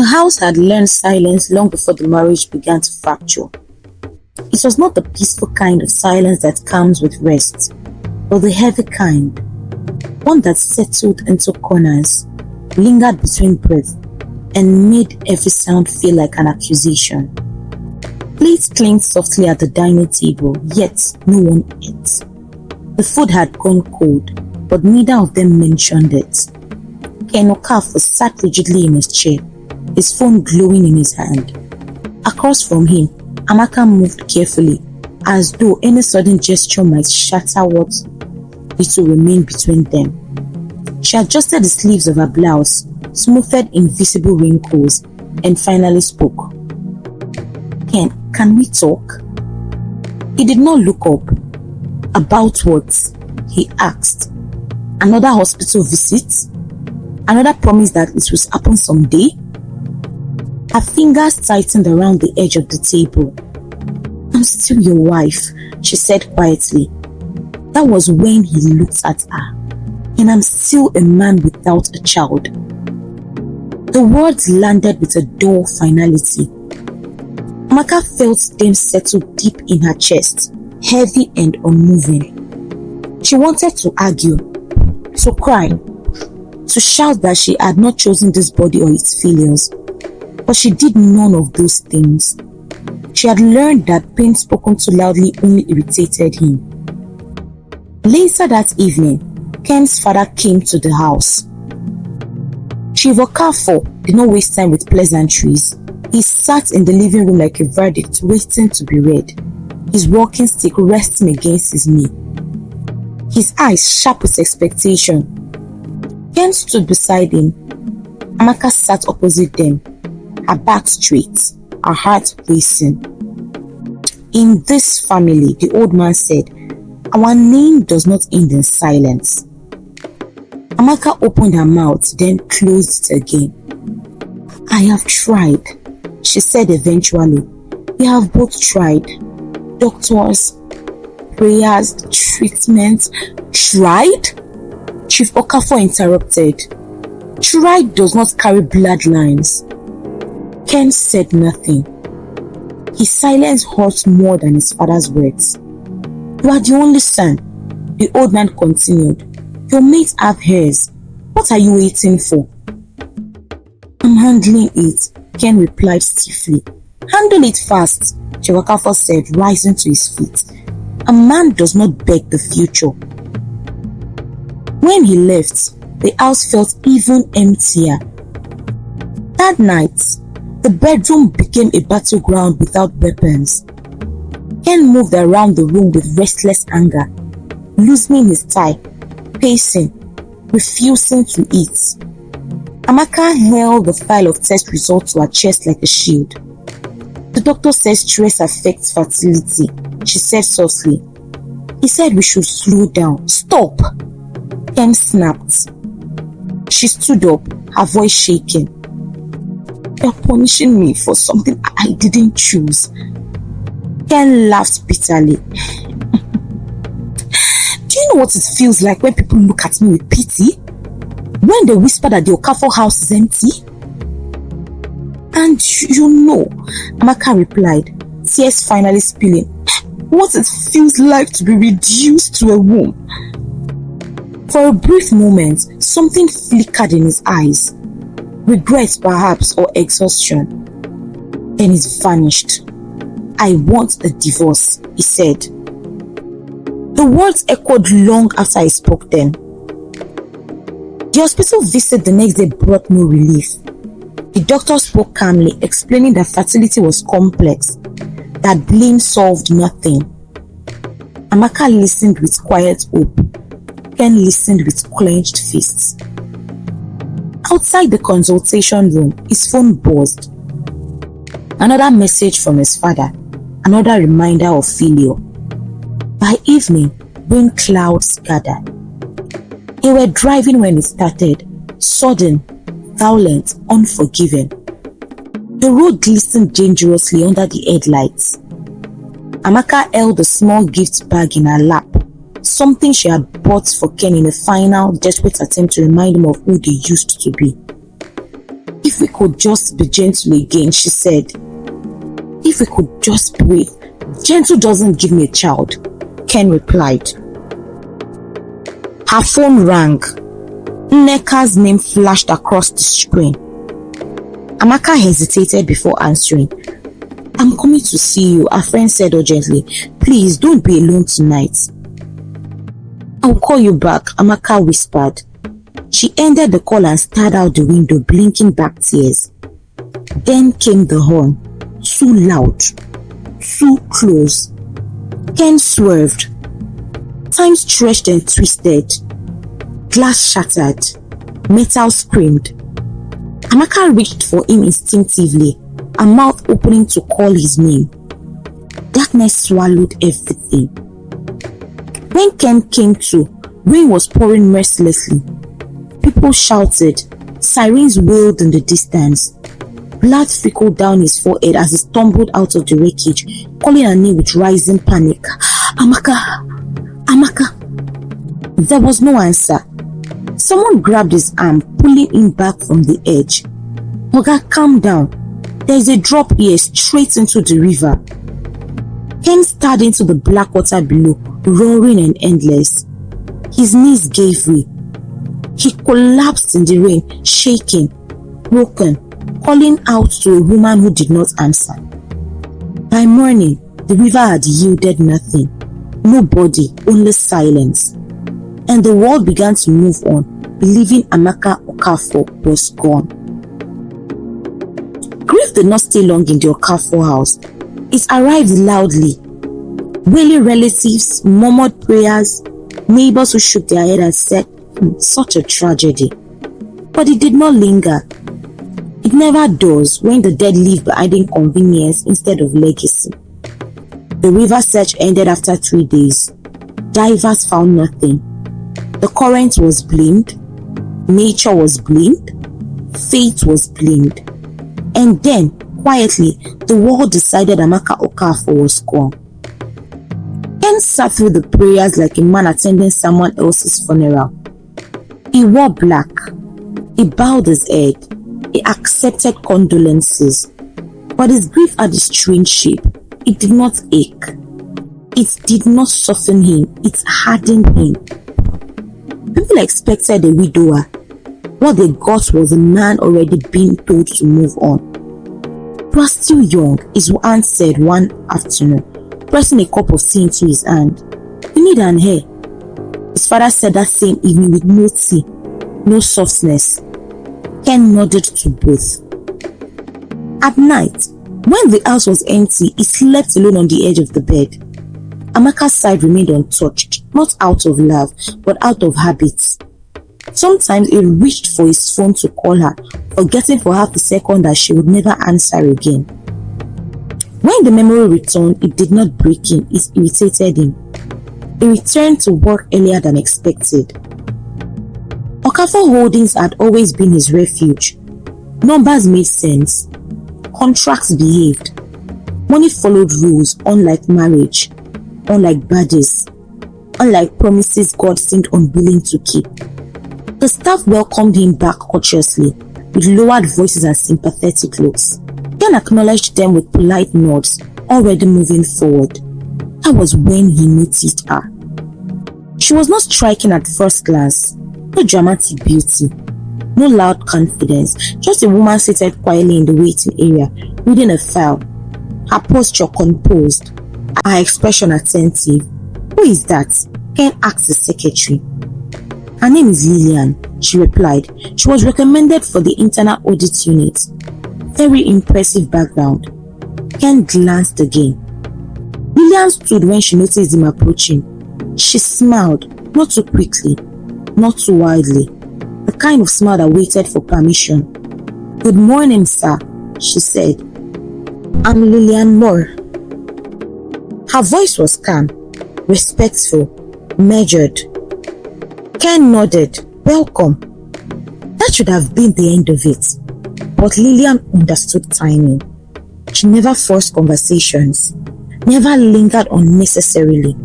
house had learned silence long before the marriage began to fracture. It was not the peaceful kind of silence that comes with rest, but the heavy kind, one that settled into corners, lingered between breaths, and made every sound feel like an accusation. Plates clinked softly at the dining table, yet no one ate. The food had gone cold, but neither of them mentioned it. Ken Okafor sat rigidly in his chair, his phone glowing in his hand. Across from him, Amaka moved carefully, as though any sudden gesture might shatter what little remained between them. She adjusted the sleeves of her blouse, smoothed invisible wrinkles, and finally spoke. "Ken, can we talk?" He did not look up. "About what?" he asked. "Another hospital visit? Another promise that it will happen someday?" Her fingers tightened around the edge of the table. "I'm still your wife," she said quietly. That was when he looked at her. "And I'm still a man without a child." The words landed with a dull finality. Amaka felt them settle deep in her chest, heavy and unmoving. She wanted to argue, to cry, to shout that she had not chosen this body or its failures, but she did none of those things. She had learned that pain spoken too loudly only irritated him. Later that evening, Ken's father came to the house. Chief Okafor did not waste time with pleasantries. He sat in the living room like a verdict waiting to be read, his walking stick resting against his knee, his eyes sharp with expectation. Ken stood beside him. Amaka sat opposite them, her back straight, her heart racing. "In this family," the old man said, "our name does not end in silence." Amaka opened her mouth, then closed it again. "I have tried," she said eventually. "We have both tried. Doctors, prayers, treatment." "Tried?" Chief Okafor interrupted. "Tried does not carry bloodlines." Ken said nothing. His silence hurt more than his father's words. "You are the only son," the old man continued. "Your mates have hers. What are you waiting for?" "I'm handling it," Ken replied stiffly. "Handle it fast," Chief Okafor said, rising to his feet. "A man does not beg the future." When he left, the house felt even emptier. That night, the bedroom became a battleground without weapons. Ken moved around the room with restless anger, loosening his tie, pacing, refusing to eat. Amaka held the file of test results to her chest like a shield. "The doctor says stress affects fertility," she said softly. "He said we should slow down." "Stop!" Ken snapped. She stood up, her voice shaking. "You're punishing me for something I didn't choose." Ken laughed bitterly. "Do you know what it feels like when people look at me with pity? When they whisper that the Okafor house is empty?" "And you know," Amaka replied, tears finally spilling, "what it feels like to be reduced to a womb." For a brief moment, something flickered in his eyes. Regret perhaps, or exhaustion. Then it vanished. "I want a divorce," he said. The words echoed long after I spoke them. The hospital visit the next day brought no relief. The doctor spoke calmly, explaining that fertility was complex, that blame solved nothing. Amaka listened with quiet hope. Ken listened with clenched fists. Outside the consultation room, his phone buzzed. Another message from his father, another reminder of failure. By evening, rain clouds gathered. They were driving when it started, sudden, violent, unforgiving. The road glistened dangerously under the headlights. Amaka held a small gift bag in her lap, something she had bought for Ken in a final, desperate attempt to remind him of who they used to be. He If we could just be gentle again, she said. If we could just breathe. Gentle doesn't give me a child, Ken replied. Her phone rang. Nneka's name flashed across the screen. Amaka hesitated before answering. I'm coming to see you, her friend said urgently. Please don't be alone tonight. I'll call you back, Amaka whispered. She ended the call and stared out the window, blinking back tears. Then came the horn. Too loud. Too close. Ken swerved. Time stretched and twisted. Glass shattered. Metal screamed. Amaka reached for him instinctively, her mouth opening to call his name. Darkness swallowed everything. When Ken came to, rain was pouring mercilessly. People shouted. Sirens wailed in the distance. Blood trickled down his forehead as he stumbled out of the wreckage, calling her name with rising panic. Amaka! Amaka! There was no answer. Someone grabbed his arm, pulling him back from the edge. Oga, calm down. There's a drop here straight into the river. Ken stared into the black water below, roaring and endless. His knees gave way. He collapsed in the rain, shaking, broken, calling out to a woman who did not answer. By morning, the river had yielded nothing. No body, only silence. And the world began to move on, believing Amaka Okafor was gone. Grief did not stay long in the Okafor house. It arrived loudly. Wailing relatives, murmured prayers, neighbors who shook their head and said, such a tragedy. But it did not linger. It never does when the dead leave behind inconvenience instead of legacy. The river search ended after 3 days. Divers found nothing. The current was blamed. Nature was blamed. Fate was blamed. And then, quietly, the world decided Amaka Okafor was gone. Ken sat through the prayers like a man attending someone else's funeral. He wore black. He bowed his head. He accepted condolences. But his grief had a strange shape. It did not ache. It did not soften him. It hardened him. People expected a widower. What they got was a man already being told to move on. You are still young, his aunt said one afternoon, pressing a cup of tea into his hand. You need an hair. His father said that same evening with no tea, no softness. Ken nodded to both. At night, when the house was empty, he slept alone on the edge of the bed. Amaka's side remained untouched, not out of love, but out of habit. Sometimes he reached for his phone to call her, forgetting for half a second that she would never answer again. When the memory returned, it did not break him, it irritated him. He returned to work earlier than expected. Okafor Holdings had always been his refuge. Numbers made sense. Contracts behaved. Money followed rules, unlike marriage, unlike badges, unlike promises God seemed unwilling to keep. The staff welcomed him back courteously, with lowered voices and sympathetic looks. Ken acknowledged them with polite nods, already moving forward. That was when he noticed her. She was not striking at first glance. No dramatic beauty, no loud confidence, just a woman seated quietly in the waiting area, reading a file, her posture composed, her expression attentive. Who is that? Ken asked the secretary. Her name is Lillian, she replied. She was recommended for the internal audit unit. Very impressive background. Ken glanced again. Lillian stood when she noticed him approaching. She smiled, not too quickly, not too wildly, the kind of smile that waited for permission. Good morning, sir, she said. I'm Lillian Moore. Her voice was calm, respectful, measured. Ken nodded. Welcome. That should have been the end of it. But Lillian understood timing. She never forced conversations, never lingered unnecessarily.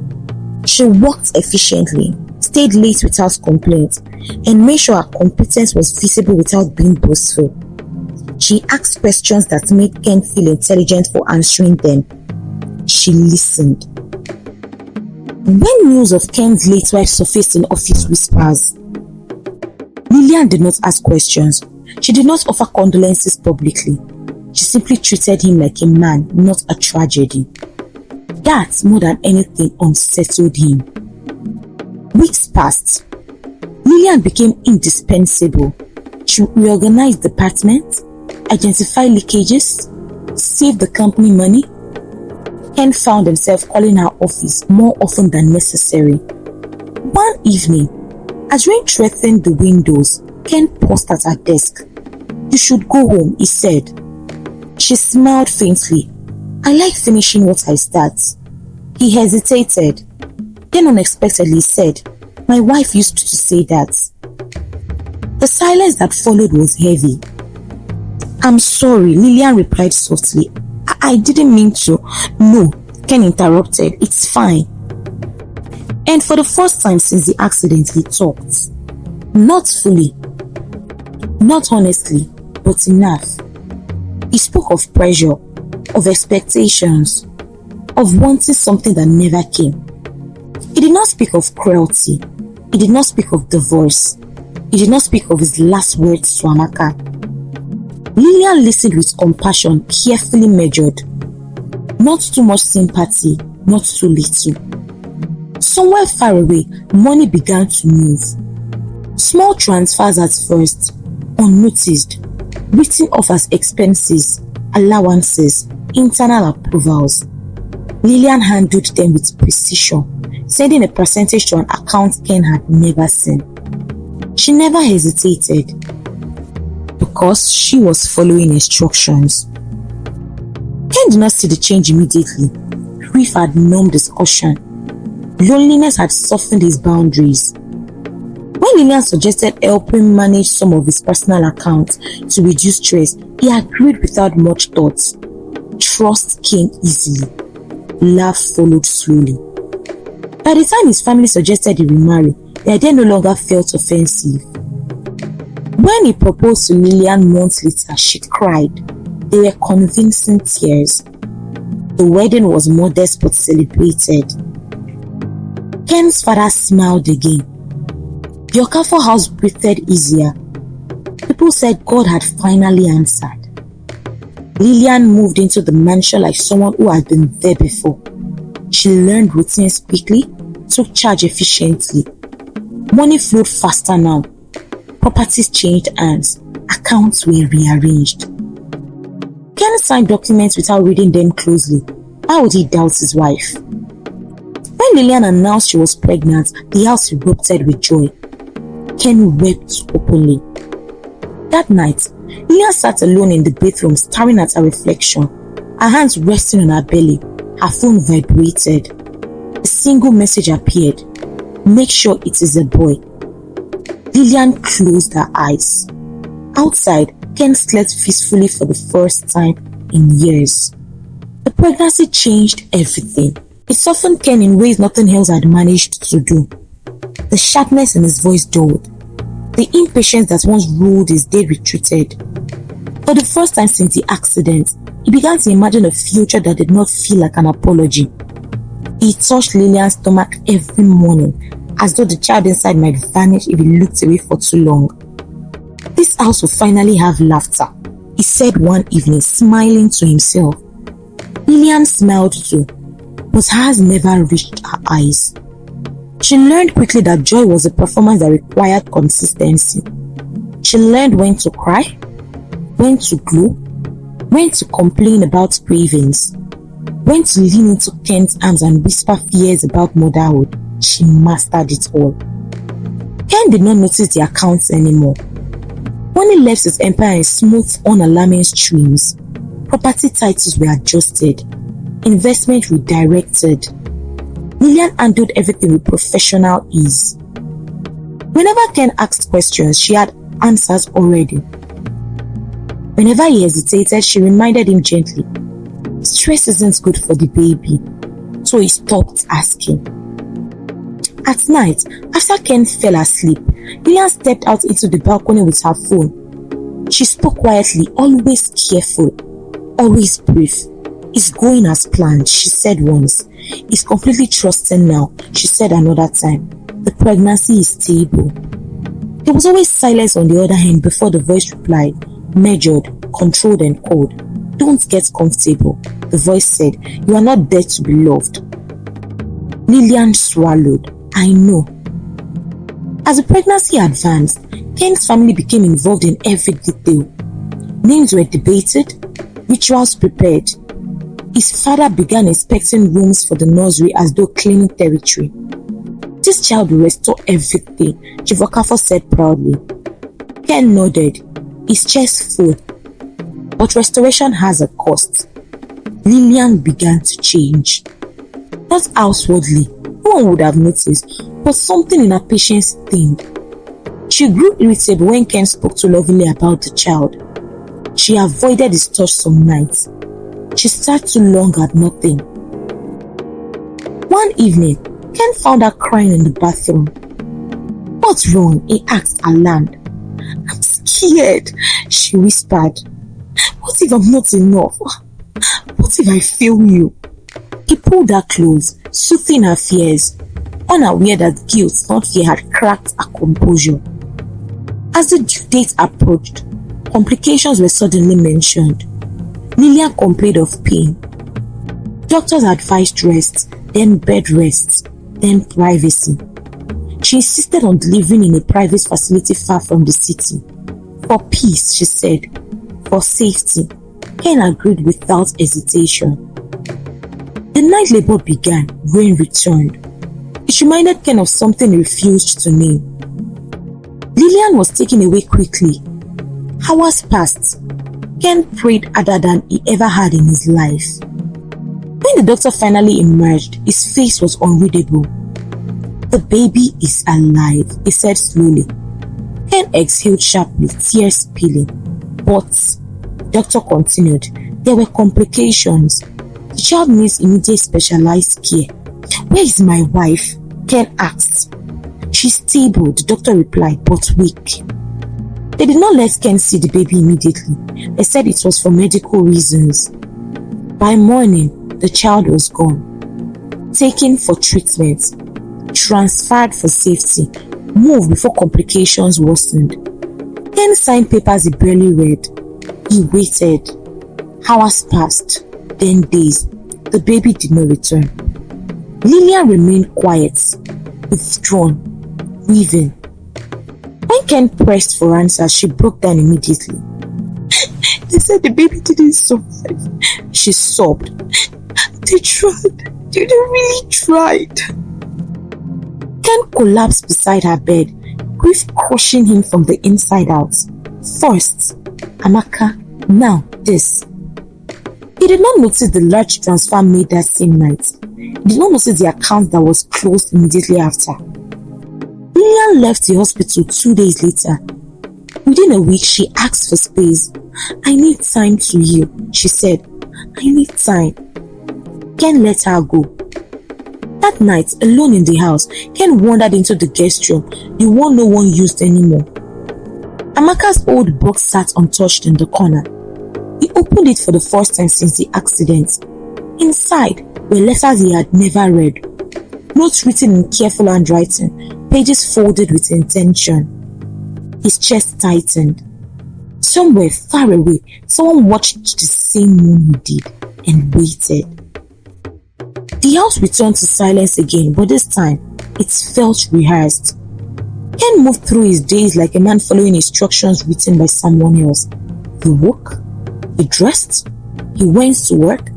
She worked efficiently, stayed late without complaint, and made sure her competence was visible without being boastful. She asked questions that made Ken feel intelligent for answering them. She listened. When news of Ken's late wife surfaced in office whispers, Lillian did not ask questions. She did not offer condolences publicly. She simply treated him like a man, not a tragedy. That, more than anything, unsettled him. Weeks passed. Lillian became indispensable. She reorganized departments, identified leakages, saved the company money. Ken found himself calling her office more often than necessary. One evening, as rain threatened the windows, Ken paused at her desk. "You should go home," he said. She smiled faintly. "I like finishing what I start." He hesitated, then unexpectedly said, "My wife used to say that." The silence that followed was heavy. "I'm sorry," Lillian replied softly. I didn't mean to." "No," Ken interrupted. "It's fine." And for the first time since the accident, he talked. Not fully, not honestly, but enough. He spoke of pressure, of expectations, of wanting something that never came. He did not speak of cruelty. He did not speak of divorce. He did not speak of his last words to Amaka. Lillian listened with compassion, carefully measured. Not too much sympathy, not too little. Somewhere far away, money began to move. Small transfers at first, unnoticed, written off as expenses, allowances, internal approvals. Lillian handled them with precision, sending a percentage to an account Ken had never seen. She never hesitated, because she was following instructions. Ken did not see the change immediately. Grief had numbed discussion. Loneliness had softened his boundaries. When Lillian suggested helping manage some of his personal accounts to reduce stress, he agreed without much thought. Trust came easily. Love followed slowly. By the time his family suggested he remarry, the idea no longer felt offensive. When he proposed to Lillian months later, she cried. They were convincing tears. The wedding was modest but celebrated. Ken's father smiled again. The Okafor house breathed easier. People said God had finally answered. Lillian moved into the mansion like someone who had been there before. She learned routines quickly, took charge efficiently. Money flowed faster now. Properties changed hands. Accounts were rearranged. Ken signed documents without reading them closely. Why would he doubt his wife? When Lillian announced she was pregnant, the house erupted with joy. Ken wept openly. That night, Lillian sat alone in the bathroom staring at her reflection, her hands resting on her belly. Her phone vibrated. A single message appeared. "Make sure it is a boy." Lillian closed her eyes. Outside, Ken slept peacefully for the first time in years. The pregnancy changed everything. It softened Ken in ways nothing else had managed to do. The sharpness in his voice dulled. The impatience that once ruled his day retreated. For the first time since the accident, he began to imagine a future that did not feel like an apology. He touched Lillian's stomach every morning, as though the child inside might vanish if he looked away for too long. "This house will finally have laughter," he said one evening, smiling to himself. Lillian smiled too, but hers never reached her eyes. She learned quickly that joy was a performance that required consistency. She learned when to cry, when to glow, when to complain about cravings, when to lean into Ken's arms and whisper fears about motherhood. She mastered it all. Ken did not notice the accounts anymore. Money left his empire in smooth, unalarming streams. Property titles were adjusted. Investment redirected. Lillian handled everything with professional ease. Whenever Ken asked questions, she had answers already. Whenever he hesitated, she reminded him gently, "Stress isn't good for the baby," so he stopped asking. At night, after Ken fell asleep, Lillian stepped out into the balcony with her phone. She spoke quietly, always careful, always brief. "It's going as planned," she said once. "It's completely trusting now," she said another time. "The pregnancy is stable." There was always silence on the other hand before the voice replied, measured, controlled and cold. "Don't get comfortable," the voice said. "You are not there to be loved." Lillian swallowed. "I know." As the pregnancy advanced, Ken's family became involved in every detail. Names were debated, rituals prepared. His father began inspecting rooms for the nursery as though claiming territory. "This child will restore everything," Chief Okafor said proudly. Ken nodded, his chest full. "But restoration has a cost." Lillian began to change. Not outwardly, no one would have noticed, but something in her patience thinned. She grew irritable when Ken spoke too lovingly about the child. She avoided his touch some nights. She sat too long at nothing. One evening, Ken found her crying in the bathroom. "What's wrong?" he asked, alarmed. "I'm scared," she whispered. "What if I'm not enough? What if I fail you?" He pulled her close, soothing her fears, unaware that guilt, not fear, had cracked her composure. As the due date approached, complications were suddenly mentioned. Lillian complained of pain. Doctors advised rest, then bed rest, then privacy. She insisted on delivering in a private facility far from the city. "For peace," she said. "For safety." Ken agreed without hesitation. The night labor began. Rain returned. It reminded Ken of something he refused to name. Lillian was taken away quickly. Hours passed. Ken prayed harder than he ever had in his life. When the doctor finally emerged, his face was unreadable. "The baby is alive," he said slowly. Ken exhaled sharply, tears spilling. "But," the doctor continued, "there were complications. The child needs immediate specialized care." "Where is my wife?" Ken asked. "She's stable," the doctor replied, "but weak." They did not let Ken see the baby immediately. They said it was for medical reasons. By morning, the child was gone. Taken for treatment, transferred for safety, moved before complications worsened. Ken signed papers he barely read. He waited. Hours passed, then days. The baby did not return. Lillian remained quiet, withdrawn, weaving. When Ken pressed for answers, she broke down immediately. "They said the baby didn't survive," she sobbed. "They tried. They really tried." Ken collapsed beside her bed, grief crushing him from the inside out. First, Amaka, now this. He did not notice the large transfer made that same night. He did not notice the account that was closed immediately after. Lillian left the hospital 2 days later. Within a week, she asked for space. "I need time to heal," she said. "I need time." Ken let her go. That night, alone in the house, Ken wandered into the guest room, the one no one used anymore. Amaka's old box sat untouched in the corner. He opened it for the first time since the accident. Inside were letters he had never read. Notes written in careful handwriting, pages folded with intention. His chest tightened. Somewhere far away, someone watched the same moon he did and waited. The house returned to silence again, but this time, it felt rehearsed. Ken moved through his days like a man following instructions written by someone else. He woke, he dressed, he went to work,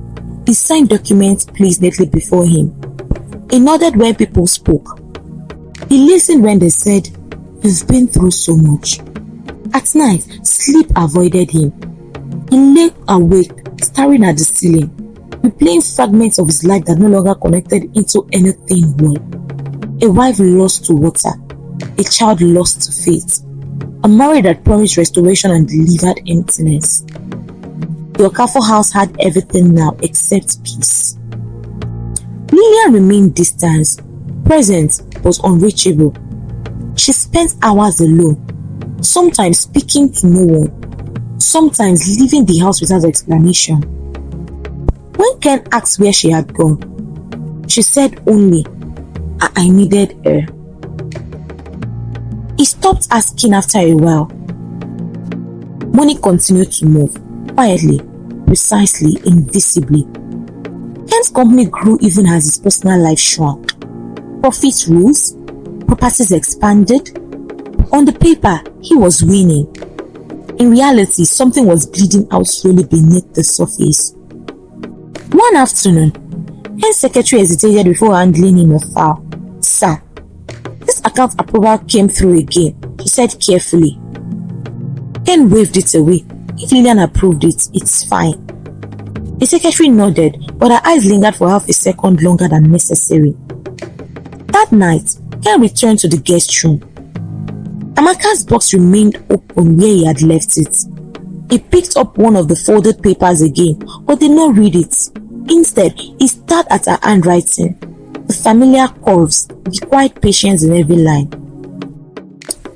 he signed documents placed neatly before him. He nodded when people spoke. He listened when they said, "You've been through so much." At night, sleep avoided him. He lay awake, staring at the ceiling, replaying fragments of his life that no longer connected into anything well. A wife lost to water, a child lost to fate, a marriage that promised restoration and delivered emptiness. The Okafor house had everything now except peace. Lillian remained distant, present but unreachable. She spent hours alone, sometimes speaking to no one, sometimes leaving the house without explanation. When Ken asked where she had gone, she said only, I needed her. He stopped asking after a while. Money continued to move, quietly, precisely, invisibly. Ken's company grew even as his personal life shrunk. Profits rose, properties expanded. On the paper, he was winning. In reality, something was bleeding out slowly beneath the surface. One afternoon, Ken's secretary hesitated before handling him a file. "Sir, this account approval came through again," she said carefully. Ken waved it away. "If Lillian approved it, it's fine." The secretary nodded, but her eyes lingered for half a second longer than necessary. That night, Ken returned to the guest room. Amaka's box remained open where he had left it. He picked up one of the folded papers again, but did not read it. Instead, he stared at her handwriting, the familiar curves, the quiet patience in every line.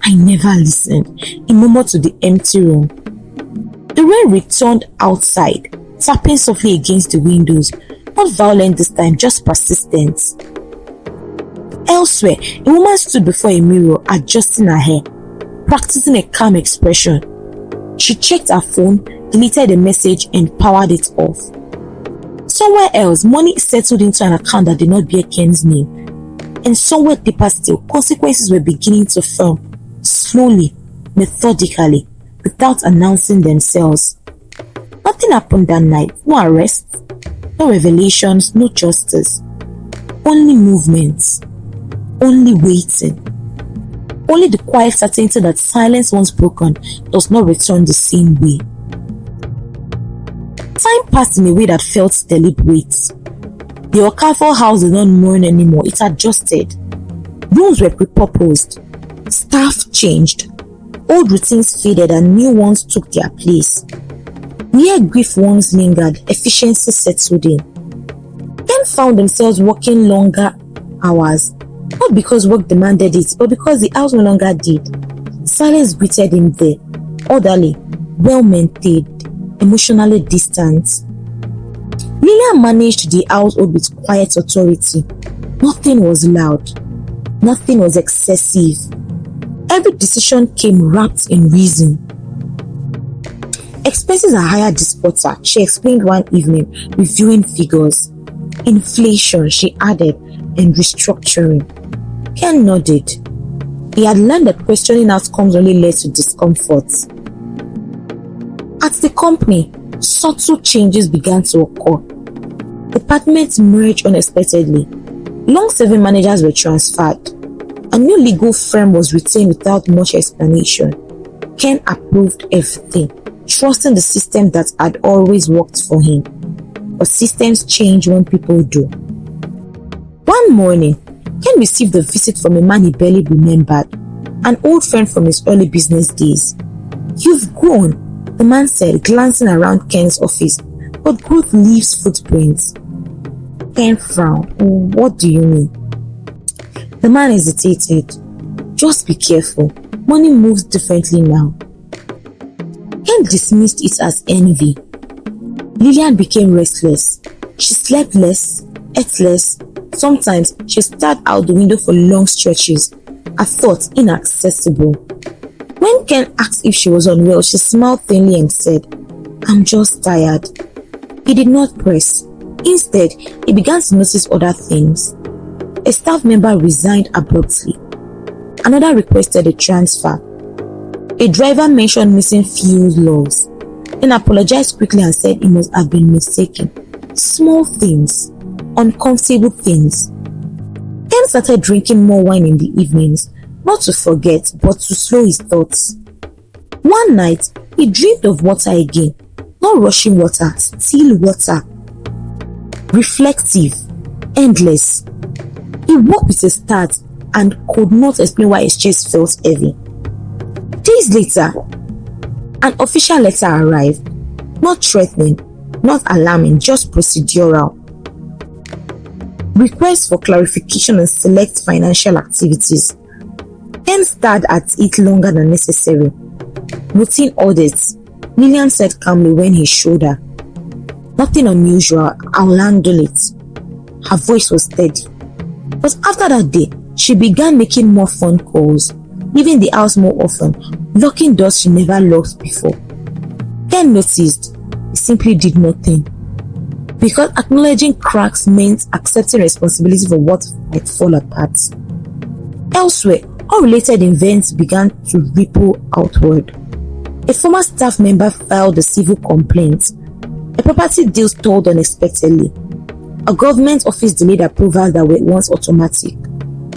"I never listened," he murmured to the empty room. The rain returned outside, tapping softly against the windows, not violent this time, just persistent. Elsewhere, a woman stood before a mirror, adjusting her hair, practicing a calm expression. She checked her phone, deleted a message, and powered it off. Somewhere else, money settled into an account that did not bear Ken's name. And somewhere deeper still, consequences were beginning to form, slowly, methodically, without announcing themselves. Nothing happened that night. No arrests, no revelations, no justice. Only movements. Only waiting. Only the quiet certainty that silence once broken does not return the same way. Time passed in a way that felt deliberate. The Okafor house did not mourn anymore, it adjusted. Rooms were repurposed. Staff changed. Old routines faded and new ones took their place. Where grief once lingered, efficiency settled in. Ken found themselves working longer hours, not because work demanded it, but because the house no longer did. Silence greeted him there, orderly, well-maintained, emotionally distant. Lillian managed the household with quiet authority. Nothing was loud. Nothing was excessive. Every decision came wrapped in reason. Expenses are higher this quarter, she explained one evening, reviewing figures. Inflation, she added, and restructuring. Ken nodded. He had learned that questioning outcomes only led to discomfort. At the company, subtle changes began to occur. Departments merged unexpectedly. Long-serving managers were transferred. A new legal firm was retained without much explanation. Ken approved everything, trusting the system that had always worked for him. But systems change when people do. One morning, Ken received a visit from a man he barely remembered, an old friend from his early business days. "You've grown," the man said, glancing around Ken's office, "but growth leaves footprints." Ken frowned. "What do you mean?" The man hesitated. "Just be careful. Money moves differently now." Ken dismissed it as envy. Lillian became restless. She slept less, ate less. Sometimes she stared out the window for long stretches, her thoughts inaccessible. When Ken asked if she was unwell, she smiled thinly and said, "I'm just tired." He did not press. Instead, he began to notice other things. A staff member resigned abruptly. Another requested a transfer. A driver mentioned missing fuel logs, then apologized quickly and said he must have been mistaken. Small things, uncomfortable things. Ken started drinking more wine in the evenings, not to forget, but to slow his thoughts. One night, he dreamed of water again. Not rushing water, still water. Reflective, endless. He woke with a start and could not explain why his chest felt heavy. Days later, an official letter arrived. Not threatening, not alarming, just procedural. Request for clarification on select financial activities. Ken stared at it longer than necessary. Routine audits, Lillian said calmly when he showed her. "Nothing unusual, I'll handle it." Her voice was steady. But after that day, she began making more phone calls, leaving the house more often, locking doors she never locked before. Ken noticed he simply did nothing, because acknowledging cracks meant accepting responsibility for what might fall apart. Elsewhere, unrelated events began to ripple outward. A former staff member filed a civil complaint. A property deal stalled unexpectedly. A government office delayed approvals that were once automatic.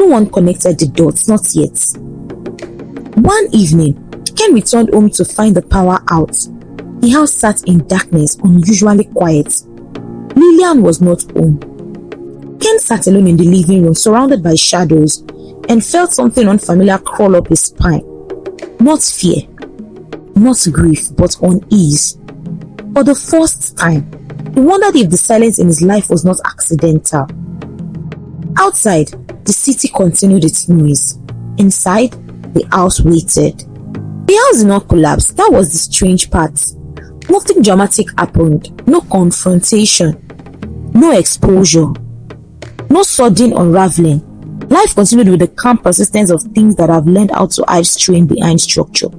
No one connected the dots, not yet. One evening, Ken returned home to find the power out. The house sat in darkness, unusually quiet. Lillian was not home. Ken sat alone in the living room, surrounded by shadows, and felt something unfamiliar crawl up his spine. Not fear, not grief, but unease. For the first time, he wondered if the silence in his life was not accidental. Outside, the city continued its noise. Inside, the house waited. The house did not collapse. That was the strange part. Nothing dramatic happened. No confrontation. No exposure. No sudden unraveling. Life continued with the calm persistence of things that have learned how to hide strain behind structure.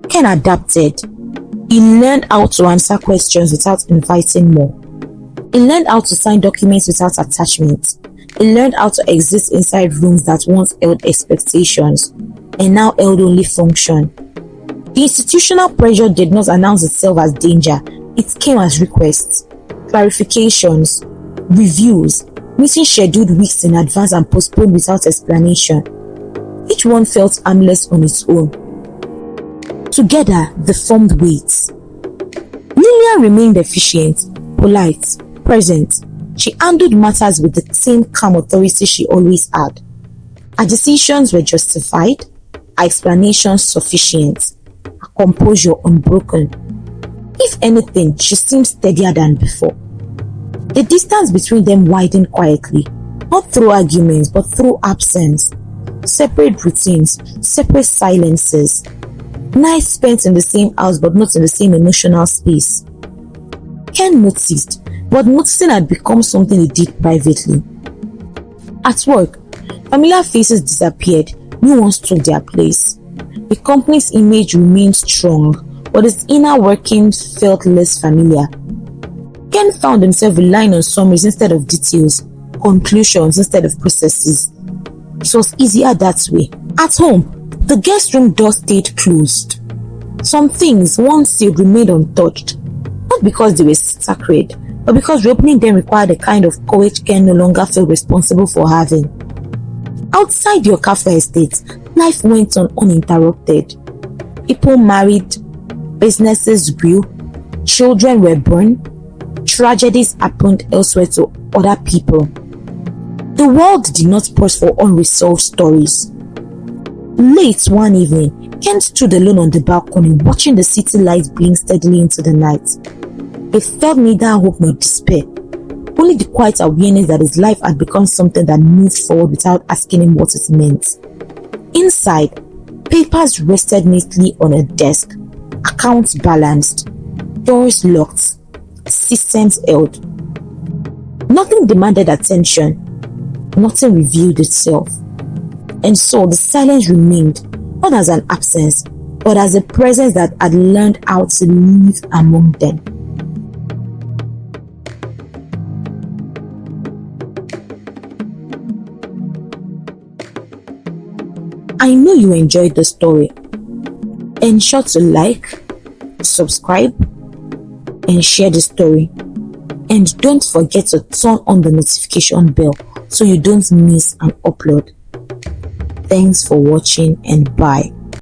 Ken adapted. He learned how to answer questions without inviting more. He learned how to sign documents without attachment. He learned how to exist inside rooms that once held expectations and now held only function. The institutional pressure did not announce itself as danger. It came as requests, clarifications, reviews, meetings scheduled weeks in advance and postponed without explanation. Each one felt harmless on its own. Together, they formed weights. Lillian remained efficient, polite, present. She handled matters with the same calm authority she always had. Her decisions were justified, her explanations sufficient, her composure unbroken. If anything, she seemed steadier than before. The distance between them widened quietly, not through arguments but through absence. Separate routines, separate silences. Nights spent in the same house but not in the same emotional space. Ken noticed, but noticing had become something he did privately. At work, familiar faces disappeared. New ones took their place. The company's image remained strong, but its inner workings felt less familiar. Ken found himself relying on summaries instead of details, conclusions instead of processes. It was easier that way. At home, the guest room door stayed closed. Some things, once sealed, remained untouched. Not because they were sacred, but because reopening them required a kind of courage Ken no longer felt responsible for having. Outside the Okafor estate, life went on uninterrupted. People married, businesses grew, children were born, tragedies happened elsewhere to other people. The world did not pause for unresolved stories. Late one evening, Ken stood alone on the balcony watching the city lights blink steadily into the night. He felt neither hope nor despair, only the quiet awareness that his life had become something that moved forward without asking him what it meant. Inside, papers rested neatly on a desk, accounts balanced, doors locked, systems held. Nothing demanded attention, nothing revealed itself. And so the silence remained, not as an absence, but as a presence that had learned how to live among them. I know you enjoyed the story. Ensure to like, subscribe, and share the story. And don't forget to turn on the notification bell so you don't miss an upload. Thanks for watching and bye.